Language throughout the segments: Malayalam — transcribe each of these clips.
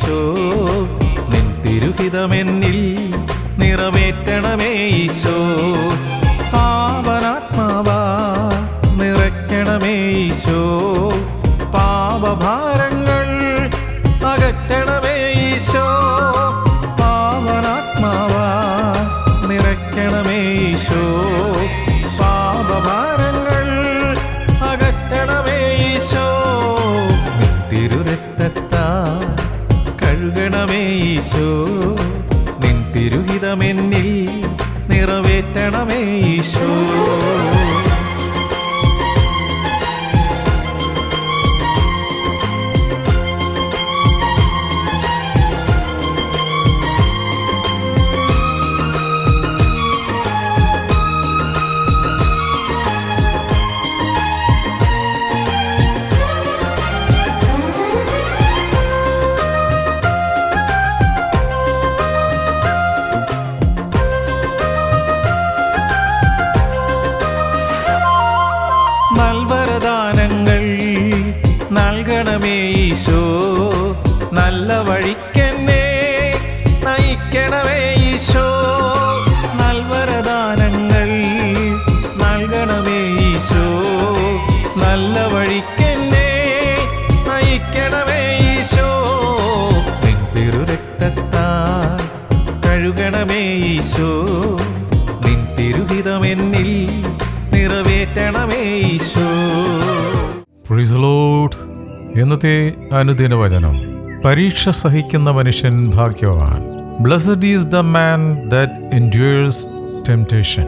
ഈശോ, നിൻ തിരുഹിതമെന്നിൽ നിറവേറ്റണമേ ഈശോ. പാവനാത്മാവാ നിറയ്ക്കണമേ ഈശോ, പാപഭാരങ്ങൾ അകറ്റണമേ ഈശോ. പാവനാത്മാവാ നിറയ്ക്കണമേ ഈശോ, പാപഭാരങ്ങൾ അകറ്റണമേ ഈശോ. തിരുരക്തത്താൽ കഴുകണമേ ഈശോ, നിൻ തിരുഹിതമെന്നിൽ നിറവേറ്റണമേ ഈശോ. നൽവരദാനങ്ങൾ നൽകണമേ ഈശോ, നല്ല വഴിക്കെന്നെ നയിക്കണമേ ഈശോ. നൽവരദാനങ്ങൾ നൽകണമേ ഈശോ, നല്ല വഴിക്കെന്നെ നയിക്കണമേ ഈശോ. നിൻ തിരുരക്തത്താൽ കഴുകണമേ ഈശോ, നിൻ തിരുഹിതമെന്നിൽ നിറവേറ്റണമേ ഈശോ. Praise the Lord. ഇന്നത്തെ അനുദിന വചനം: പരീക്ഷ സഹിക്കുന്ന മനുഷ്യൻ ഭാഗ്യവാൻ. Blessed is the man that endures temptation.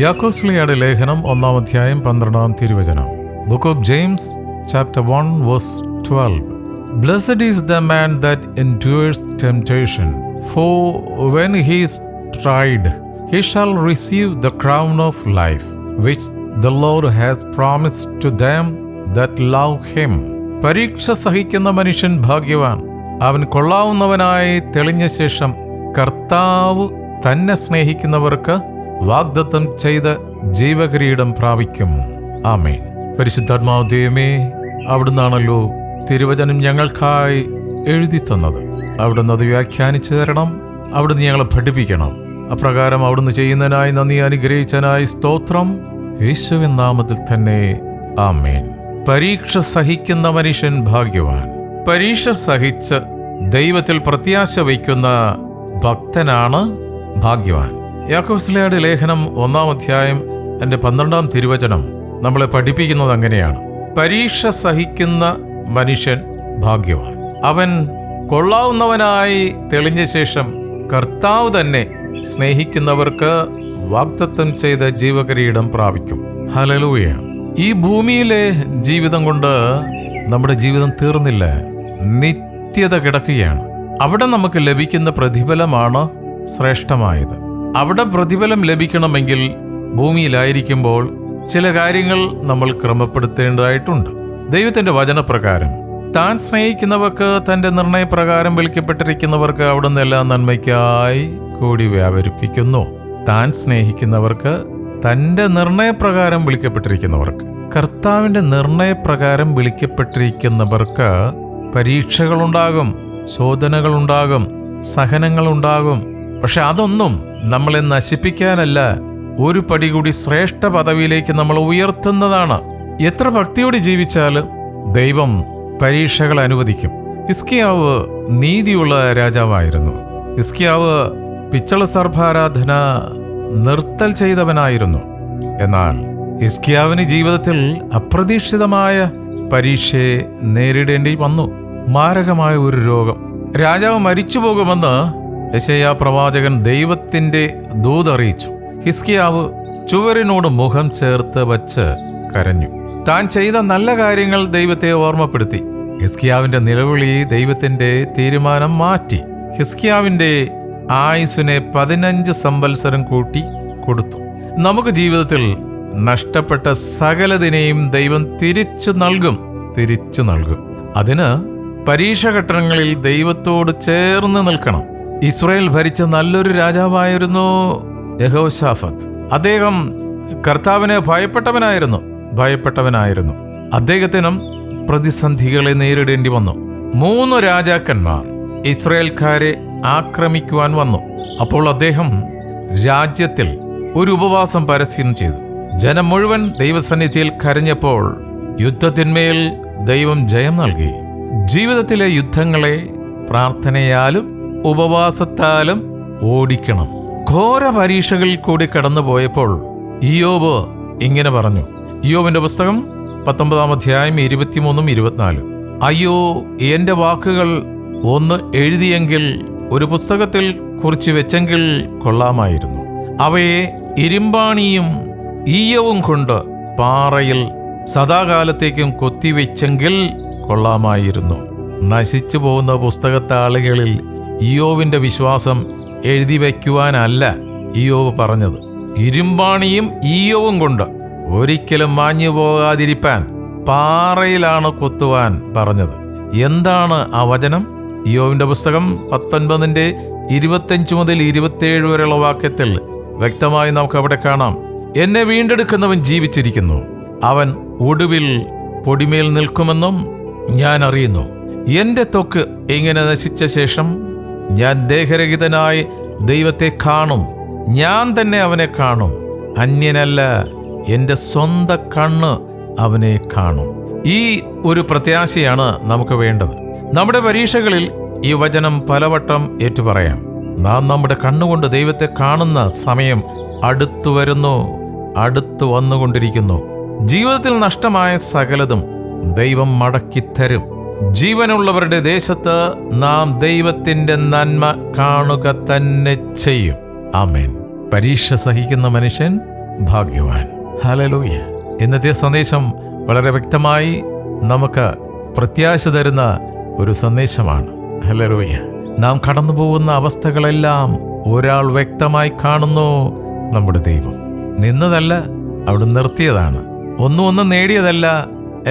യാക്കോബിന്റെ ലേഖനം 1-ാം അധ്യായം 12-ാം തിരുവചനം. Book of James chapter 1:12. Blessed is the man that endures temptation, for when he is tried, he shall receive the crown of life, which the Lord has promised to them that love him. പരീക്ഷ സഹിക്കുന്ന മനുഷ്യൻ ഭാഗ്യവാൻ. അവൻ കൊള്ളാവുന്നവനായി തെളിഞ്ഞ ശേഷം കർത്താവ് തന്നെ സ്നേഹിക്കുന്നവർക്ക് വാഗ്ദത്തം ചെയ്ത ജീവകിരീടം പ്രാപിക്കും. ആമേൻ. പരിശുദ്ധാത്മാവ് ദൈവമേ, അവിടുന്നാണല്ലോ തിരുവചനം ഞങ്ങൾക്കായി എഴുതി തന്നത്. അവിടുന്ന് അത് വ്യാഖ്യാനിച്ചു തരണം. അവിടുന്ന് ഞങ്ങളെ പഠിപ്പിക്കണം. അപ്രകാരം അവിടുന്ന് ചെയ്യുന്നതിനായി നന്ദി, അനുഗ്രഹിച്ചതിനായി സ്തോത്രം. യേശുവിൻ നാമത്തിൽ തന്നെ ആമേൻ. പരീക്ഷ സഹിക്കുന്ന മനുഷ്യൻ ഭാഗ്യവാൻ. പരീക്ഷ സഹിച്ച് ദൈവത്തിൽ പ്രത്യാശ വയ്ക്കുന്ന ഭക്തനാണ് ഭാഗ്യവാൻ. യാക്കോബിന്റെ ലേഖനം 1-ാം അധ്യായം 12-ാം തിരുവചനം നമ്മളെ പഠിപ്പിക്കുന്നത് അങ്ങനെയാണ്: പരീക്ഷ സഹിക്കുന്ന മനുഷ്യൻ ഭാഗ്യവാൻ. അവൻ കൊള്ളാവുന്നവനായി തെളിഞ്ഞ ശേഷം കർത്താവ് തന്നെ സ്നേഹിക്കുന്നവർക്ക് വാഗ്ദത്തം ചെയ്ത ജീവകിരീടം പ്രാപിക്കും. ഹല്ലേലൂയ. ഈ ഭൂമിയിലെ ജീവിതം കൊണ്ട് നമ്മുടെ ജീവിതം തീർന്നില്ല, നിത്യത കിടക്കുകയാണ്. അവിടെ നമുക്ക് ലഭിക്കുന്ന പ്രതിഫലമാണ് ശ്രേഷ്ഠമായത്. അവിടെ പ്രതിഫലം ലഭിക്കണമെങ്കിൽ ഭൂമിയിലായിരിക്കുമ്പോൾ ചില കാര്യങ്ങൾ നമ്മൾ ക്രമപ്പെടുത്തേണ്ടതായിട്ടുണ്ട്. ദൈവത്തിന്റെ വചനപ്രകാരം താൻ സ്നേഹിക്കുന്നവർക്ക്, തൻ്റെ നിർണയപ്രകാരം വിളിക്കപ്പെട്ടിരിക്കുന്നവർക്ക് അവിടുന്ന് എല്ലാ നന്മയ്ക്കായി കൂടി വ്യാപരിപ്പിക്കുന്നു. താൻ സ്നേഹിക്കുന്നവർക്ക്, തൻ്റെ നിർണയപ്രകാരം വിളിക്കപ്പെട്ടിരിക്കുന്നവർക്ക്, കർത്താവിൻ്റെ നിർണയപ്രകാരം വിളിക്കപ്പെട്ടിരിക്കുന്നവർക്ക് പരീക്ഷകളുണ്ടാകും, ശോധനകളുണ്ടാകും, സഹനങ്ങളുണ്ടാകും. പക്ഷെ അതൊന്നും നമ്മളെ നശിപ്പിക്കാനല്ല, ഒരു പടി കൂടി ശ്രേഷ്ഠ പദവിയിലേക്ക് നമ്മൾ ഉയർത്തുന്നതാണ്. എത്ര ഭക്തിയോടെ ജീവിച്ചാലും ദൈവം പരീക്ഷകൾ അനുവദിക്കും. ഹിസ്കിയാവ് നീതിയുള്ള രാജാവായിരുന്നു. ഹിസ്കിയാവ് പിച്ചള സർപ്പാരാധന നിർത്തൽ ചെയ്തവനായിരുന്നു. എന്നാൽ ഹിസ്കിയാവിന് ജീവിതത്തിൽ അപ്രതീക്ഷിതമായ പരീക്ഷയെ നേരിടേണ്ടി വന്നു. മാരകമായ ഒരു രോഗം. രാജാവ് മരിച്ചു പോകുമെന്ന് യെശയ്യാ പ്രവാചകൻ ദൈവത്തിന്റെ ദൂതറിയിച്ചു. ഹിസ്കിയാവ് ചുവരിനോട് മുഖം ചേർത്ത് വച്ച് കരഞ്ഞു. താൻ ചെയ്ത നല്ല കാര്യങ്ങൾ ദൈവത്തെ ഓർമ്മപ്പെടുത്തി. ഹിസ്കിയാവിന്റെ നിലവിളി ദൈവത്തിന്റെ തീരുമാനം മാറ്റി. ഹിസ്കിയാവിന്റെ ആയുസ്സിനെ 15 സംവത്സരം കൂട്ടി കൊടുത്തു. നമുക്ക് ജീവിതത്തിൽ നഷ്ടപ്പെട്ട സകലതിനെയും ദൈവം തിരിച്ചു നൽകും. അതിന് പരീക്ഷഘട്ടങ്ങളിൽ ദൈവത്തോട് ചേർന്ന് നിൽക്കണം. ഇസ്രായേൽ ഭരിച്ച നല്ലൊരു രാജാവായിരുന്നു യഹോശാഫത്ത്. അദ്ദേഹം കർത്താവിനെ ഭയപ്പെട്ടവനായിരുന്നു. അദ്ദേഹത്തിനും പ്രതിസന്ധികളെ നേരിടേണ്ടി വന്നു. 3 രാജാക്കന്മാർ ഇസ്രായേൽക്കാരെ ആക്രമിക്കുവാൻ വന്നു. അപ്പോൾ അദ്ദേഹം രാജ്യത്തിൽ ഒരു ഉപവാസം പരസ്യം ചെയ്തു. ജനം മുഴുവൻ ദൈവസന്നിധിയിൽ കരഞ്ഞപ്പോൾ യുദ്ധത്തിന്മേൽ ദൈവം ജയം നൽകി. ജീവിതത്തിലെ യുദ്ധങ്ങളെ പ്രാർത്ഥനയാലും ഉപവാസത്താലും ഓടിക്കണം. ഘോര പരീക്ഷകളിൽ കൂടി കടന്നുപോയപ്പോൾ ഇയ്യോബ് ഇങ്ങനെ പറഞ്ഞു. ഇയ്യോബിന്റെ പുസ്തകം 19 അധ്യായം 23-24. അയ്യോ, എന്റെ വാക്കുകൾ ഒന്ന് എഴുതിയെങ്കിൽ, ഒരു പുസ്തകത്തിൽ കുറിച്ചു വെച്ചെങ്കിൽ കൊള്ളാമായിരുന്നു. അവയെ ഇരുമ്പാണിയും ഈയവും കൊണ്ട് പാറയിൽ സദാകാലത്തേക്കും കൊത്തിവെച്ചെങ്കിൽ കൊള്ളാമായിരുന്നു. നശിച്ചു പോകുന്ന പുസ്തകത്താളുകളിൽ ഇയ്യോബിന്റെ വിശ്വാസം എഴുതി വയ്ക്കുവാനല്ല ഇയ്യോബ് പറഞ്ഞത്. ഇരുമ്പാണിയും ഈയവും കൊണ്ട് ഒരിക്കലും മാഞ്ഞു പോകാതിരിപ്പാൻ പാറയിലാണ് കൊത്തുവാൻ പറഞ്ഞത്. എന്താണ് ആ വചനം? ഇയ്യോബിന്റെ പുസ്തകം 19-25-27 വരെയുള്ള വാക്യത്തിൽ വ്യക്തമായി നമുക്ക് അവിടെ കാണാം. എന്നെ വീണ്ടെടുക്കുന്നവൻ ജീവിച്ചിരിക്കുന്നു, അവൻ ഒടുവിൽ പൊടിമേൽ നിൽക്കുമെന്നും ഞാൻ അറിയുന്നു. എന്റെ ത്വക്ക് ഇങ്ങനെ നശിച്ച ശേഷം ഞാൻ ദേഹരഹിതനായി ദൈവത്തെ കാണും. ഞാൻ തന്നെ അവനെ കാണും, അന്യനല്ല, എന്റെ സ്വന്തം കണ്ണ് അവനെ കാണും. ഈ ഒരു പ്രത്യാശയാണ് നമുക്ക് വേണ്ടത്. നമ്മുടെ പരീക്ഷകളിൽ ഈ വചനം പലവട്ടം ഏറ്റുപറയാം. നാം നമ്മുടെ കണ്ണുകൊണ്ട് ദൈവത്തെ കാണുന്ന സമയം അടുത്തു വരുന്നു, അടുത്തു വന്നുകൊണ്ടിരിക്കുന്നു. ജീവിതത്തിൽ നഷ്ടമായ സകലതും ദൈവം മടക്കിത്തരും. ജീവനുള്ളവരുടെ ദേശത്ത് നാം ദൈവത്തിന്റെ നന്മ കാണുക തന്നെ ചെയ്യും. ആമേൻ. പരീക്ഷ സഹിക്കുന്ന മനുഷ്യൻ ഭാഗ്യവാൻ. ഹല്ലേലൂയ. ഇന്നത്തെ സന്ദേശം വളരെ വ്യക്തമായി നമുക്ക് പ്രത്യാശ തരുന്ന ഒരു സന്ദേശമാണ്. ഹല്ലേലൂയ. നാം കടന്നു പോകുന്ന അവസ്ഥകളെല്ലാം ഒരാൾ വ്യക്തമായി കാണുന്നു, നമ്മുടെ ദൈവം. നിന്നതല്ല, അവിടെ നിർത്തിയതാണ്. ഒന്നും നേടിയതല്ല,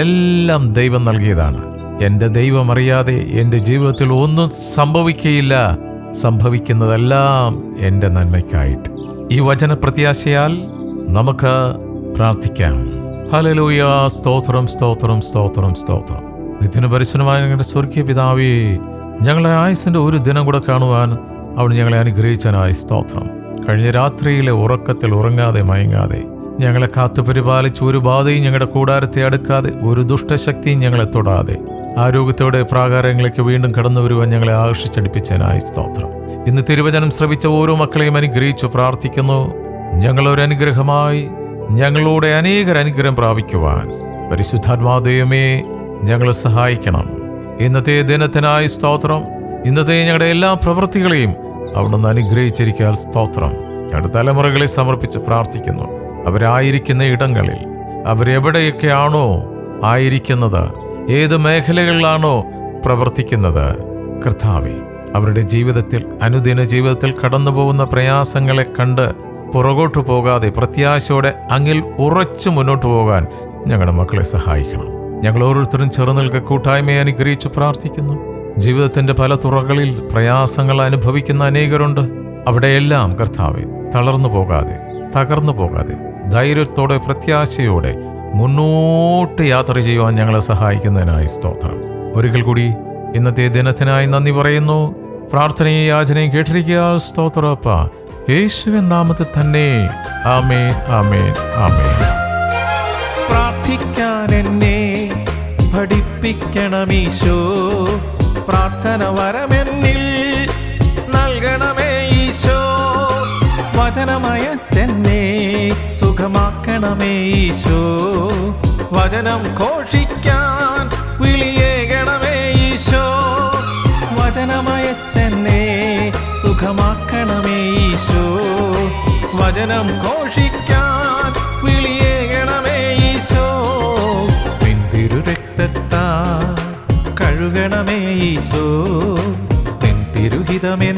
എല്ലാം ദൈവം നൽകിയതാണ്. എൻ്റെ ദൈവം അറിയാതെ എൻ്റെ ജീവിതത്തിൽ ഒന്നും സംഭവിക്കുകയില്ല. സംഭവിക്കുന്നതെല്ലാം എൻ്റെ നന്മയ്ക്കായിട്ട്. ഈ വചന പ്രത്യാശയാൽ നമുക്ക് പ്രാർത്ഥിക്കാം. ഹല്ലേലൂയ. സ്തോത്രം, സ്തോത്രം, സ്തോത്രം, സ്തോത്രം. നിത്യന് പരിശുദ്ധമായ ഞങ്ങളുടെ സ്വർഗീയ പിതാവേ, ഞങ്ങളെ ആയുസിൻ്റെ ഒരു ദിനം കൂടെ കാണുവാൻ അവിടെ ഞങ്ങളെ അനുഗ്രഹിച്ചനായി സ്തോത്രം. കഴിഞ്ഞ രാത്രിയിലെ ഉറക്കത്തിൽ ഉറങ്ങാതെ മയങ്ങാതെ ഞങ്ങളെ കാത്തു പരിപാലിച്ച് ഒരു ബാധയും ഞങ്ങളുടെ കൂടാരത്തെ അടുക്കാതെ ഒരു ദുഷ്ടശക്തിയും ഞങ്ങളെ തൊടാതെ ആരോഗ്യത്തോടെ പ്രാകാരങ്ങളിലേക്ക് വീണ്ടും കടന്നു വരുവാൻ ഞങ്ങളെ ആകർഷിച്ചടിപ്പിച്ചതിനായി സ്തോത്രം. ഇന്ന് തിരുവചനം ശ്രവിച്ച ഓരോ മക്കളെയും അനുഗ്രഹിച്ചു പ്രാർത്ഥിക്കുന്നു. ഞങ്ങളൊരനുഗ്രഹമായി ഞങ്ങളോടെ അനേകരനുഗ്രഹം പ്രാപിക്കുവാൻ പരിശുദ്ധാത്മാദൈവമേ ഞങ്ങളെ സഹായിക്കണം. ഇന്നത്തെ ദിനത്തിനായി സ്തോത്രം. ഇന്നത്തെ ഞങ്ങളുടെ എല്ലാ പ്രവൃത്തികളെയും അവിടുന്ന് അനുഗ്രഹിച്ചിരിക്കാൻ സ്തോത്രം. ഞങ്ങളുടെ തലമുറകളെ സമർപ്പിച്ച് പ്രാർത്ഥിക്കുന്നു. അവരായിരിക്കുന്ന ഇടങ്ങളിൽ, അവരെവിടെയൊക്കെയാണോ ആയിരിക്കുന്നത്, ഏത് മേഖലകളിലാണോ പ്രവർത്തിക്കുന്നത്, കർത്താവേ, അവരുടെ ജീവിതത്തിൽ, അനുദിന ജീവിതത്തിൽ കടന്നു പോകുന്ന പ്രയാസങ്ങളെ കണ്ട് പുറകോട്ടു പോകാതെ പ്രത്യാശയോടെ അങ്ങിൽ ഉറച്ചു മുന്നോട്ട് പോകാൻ ഞങ്ങളുടെ മക്കളെ സഹായിക്കണം. ഞങ്ങൾ ഓരോരുത്തരും ചെറുനിൽക്ക കൂട്ടായ്മയെ അനുഗ്രഹിച്ച് പ്രാർത്ഥിക്കുന്നു. ജീവിതത്തിൻ്റെ പല തുറകളിൽ പ്രയാസങ്ങൾ അനുഭവിക്കുന്ന അനേകരുണ്ട്. അവിടെയെല്ലാം കർത്താവേ, തളർന്നു പോകാതെ, തകർന്നു പോകാതെ, ധൈര്യത്തോടെ, പ്രത്യാശയോടെ മുന്നോട്ട് യാത്ര ചെയ്യുവാൻ ഞങ്ങളെ സഹായിക്കുന്നതിനായി സ്തോത്രം. ഒരിക്കൽ കൂടി ഇന്നത്തെ ദിനത്തിനായി നന്ദി പറയുന്നു. പ്രാർത്ഥനയും യാചനയും കേട്ടിരിക്കുക. സ്തോത്രപ്പ, യേശുവിൻ നാമത്തിൽ തന്നെ. ആമേൻ, ആമേൻ, ആമേൻ. പ്രാർത്ഥിക്കാൻ എന്നെ പഠിപ്പിക്കണമീശോ, പ്രാർത്ഥന വരമെന്നിൽ നൽകണമേ ഈശോ. വചനമയച്ചെന്നെ സുഖമാക്കണമേ ഈശോ, വചനം ഘോഷിക്കാൻ വിളിയേകണമേ ഈശോ. വചനമയച്ചെന്നെ സുഖമാക്കണമേ ഈശോ, വചനം ഘോഷിക്കാൻ വിളിയേകണമേ ഈശോ. നിന്തിരു രക്തത്താൽ കഴുകണമേ ഈശോ, നിൻ തിരുഹിതമേ